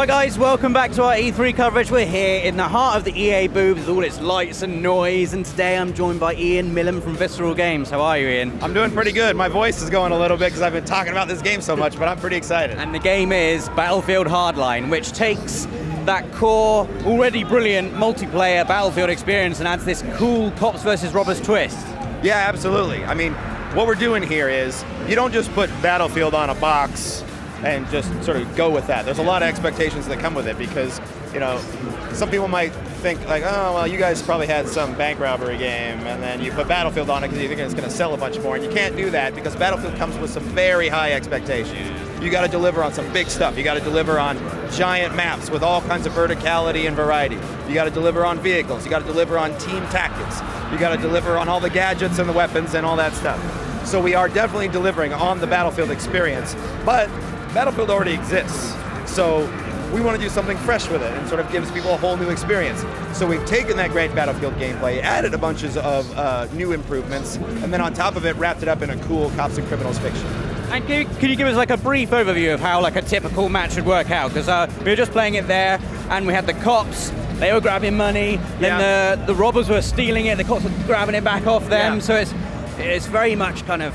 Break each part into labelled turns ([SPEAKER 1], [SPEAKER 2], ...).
[SPEAKER 1] Hi guys, welcome back to our E3 coverage. We're here in the heart of the EA booth with all its lights and noise, and today I'm joined by Ian Millam from Visceral Games. How are you, Ian?
[SPEAKER 2] I'm doing pretty good. My voice is going a little bit because I've been talking about this game so much, but I'm pretty excited.
[SPEAKER 1] And the game is Battlefield Hardline, which takes that core, already brilliant multiplayer Battlefield experience and adds this cool cops versus robbers twist.
[SPEAKER 2] Yeah, absolutely. I mean, what we're doing here is, you don't just put Battlefield on a box and just sort of go with that. There's a lot of expectations that come with it because, you know, some people might think like, oh, well, you guys probably had some bank robbery game and then you put Battlefield on it because you think it's going to sell a bunch more, and you can't do that because Battlefield comes with some very high expectations. You got to deliver on some big stuff. You got to deliver on giant maps with all kinds of verticality and variety. You got to deliver on vehicles. You got to deliver on team tactics. You got to deliver on all the gadgets and the weapons and all that stuff. So we are definitely delivering on the Battlefield experience, but Battlefield already exists, so we want to do something fresh with it and sort of gives people a whole new experience. So we've taken that great Battlefield gameplay, added a bunch of new improvements, and then on top of it, wrapped it up in a cool cops and criminals fiction.
[SPEAKER 1] And can you give us like a brief overview of how like a typical match would work out? Because we were just playing it there, and we had the cops, they were grabbing money, then the robbers were stealing it, the cops were grabbing it back off them, so it's very much kind of,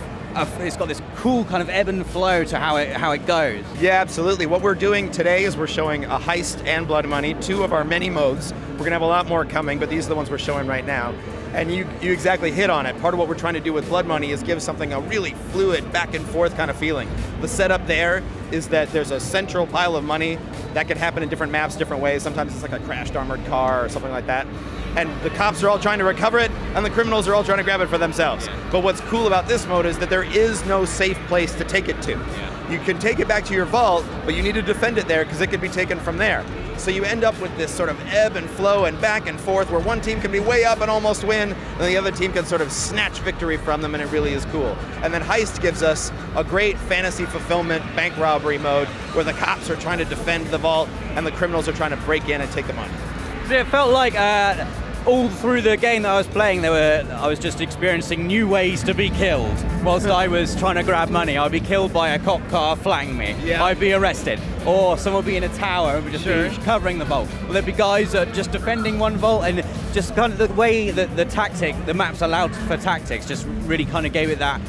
[SPEAKER 1] it's got this cool kind of ebb and flow to how it goes.
[SPEAKER 2] Yeah, absolutely. What we're doing today is we're showing a heist and blood money, two of our many modes. We're gonna have a lot more coming, but these are the ones we're showing right now. And you exactly hit on it. Part of what we're trying to do with blood money is give something a really fluid, back and forth kind of feeling. The setup there is that there's a central pile of money that can happen in different maps, different ways. Sometimes it's like a crashed armored car or something like that. And the cops are all trying to recover it, and the criminals are all trying to grab it for themselves. But what's cool about this mode is that there is no safe place to take it to. You can take it back to your vault, but you need to defend it there because it could be taken from there. So you end up with this sort of ebb and flow and back and forth where one team can be way up and almost win, and the other team can sort of snatch victory from them, and it really is cool. And then Heist gives us a great fantasy fulfillment bank robbery mode where the cops are trying to defend the vault and the criminals are trying to break in and take the money.
[SPEAKER 1] It felt like all through the game that I was playing, I was just experiencing new ways to be killed. Whilst I was trying to grab money, I'd be killed by a cop car flanking me. Yeah. I'd be arrested. Or someone would be in a tower and would just be covering the vault. Or there'd be guys just defending one vault, and just kind of the way that the maps allowed for tactics just really kind of gave it that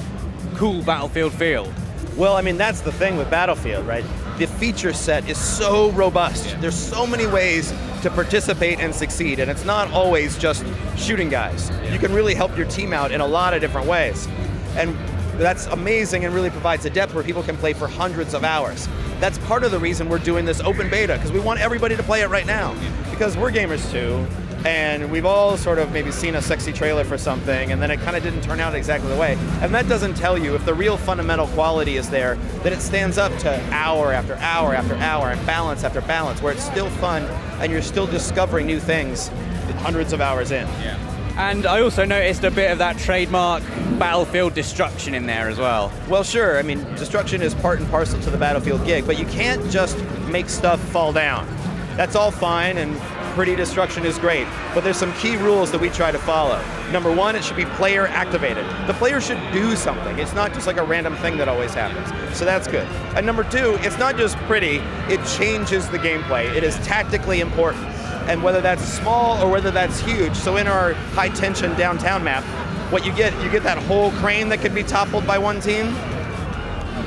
[SPEAKER 1] cool Battlefield feel.
[SPEAKER 2] Well, I mean, that's the thing with Battlefield, right? The feature set is so robust. There's so many ways to participate and succeed, and it's not always just shooting guys. You can really help your team out in a lot of different ways. And that's amazing and really provides a depth where people can play for hundreds of hours. That's part of the reason we're doing this open beta, because we want everybody to play it right now. Because we're gamers too, and we've all sort of maybe seen a sexy trailer for something, and then it kind of didn't turn out exactly the way. And that doesn't tell you, if the real fundamental quality is there, that it stands up to hour after hour after hour, and balance after balance, where it's still fun, and you're still discovering new things hundreds of hours in.
[SPEAKER 1] Yeah. And I also noticed a bit of that trademark Battlefield destruction in there as well.
[SPEAKER 2] Well, sure. I mean, destruction is part and parcel to the Battlefield gig, but you can't just make stuff fall down. That's all fine, and pretty destruction is great, but there's some key rules that we try to follow. Number one, it should be player activated. The player should do something. It's not just like a random thing that always happens. So that's good. And number two, it's not just pretty, it changes the gameplay. It is tactically important. And whether that's small or whether that's huge, so in our high tension downtown map, what you get that whole crane that could be toppled by one team.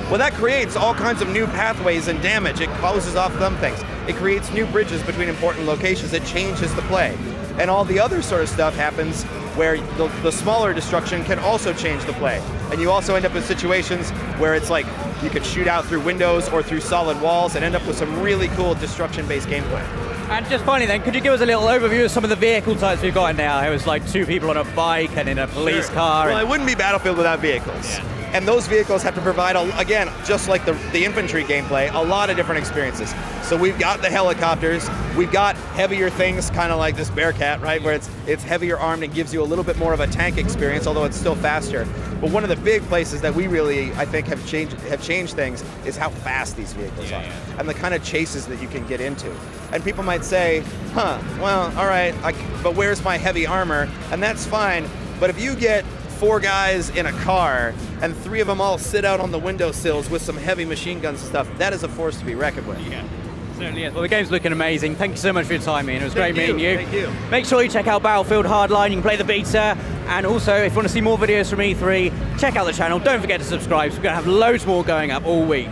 [SPEAKER 2] Well, that creates all kinds of new pathways and damage. It closes off some things. It creates new bridges between important locations. It changes the play. And all the other sort of stuff happens where the smaller destruction can also change the play. And you also end up in situations where it's like you could shoot out through windows or through solid walls and end up with some really cool destruction-based gameplay.
[SPEAKER 1] And just finally then, could you give us a little overview of some of the vehicle types we've got in now? It was like two people on a bike and in a police car.
[SPEAKER 2] Well, it wouldn't be Battlefield without vehicles. Yeah. And those vehicles have to provide, again, just like the infantry gameplay, a lot of different experiences. So we've got the helicopters, we've got heavier things, kind of like this Bearcat, right, where it's heavier armed and gives you a little bit more of a tank experience, although it's still faster. But one of the big places that we really, I think, have changed things is how fast these vehicles are, and the kind of chases that you can get into. And people might say, well, all right, but where's my heavy armor? And that's fine, but if you get 4 guys in a car and 3 of them all sit out on the windowsills with some heavy machine guns and stuff, that is a force to be reckoned with.
[SPEAKER 1] Yeah. Certainly is. Well, the game's looking amazing. Thank you so much for your time, Ian. It was great meeting you.
[SPEAKER 2] Thank you.
[SPEAKER 1] Make sure you check out Battlefield Hardline. You can play the beta. And also, if you want to see more videos from E3, check out the channel. Don't forget to subscribe. We're going to have loads more going up all week.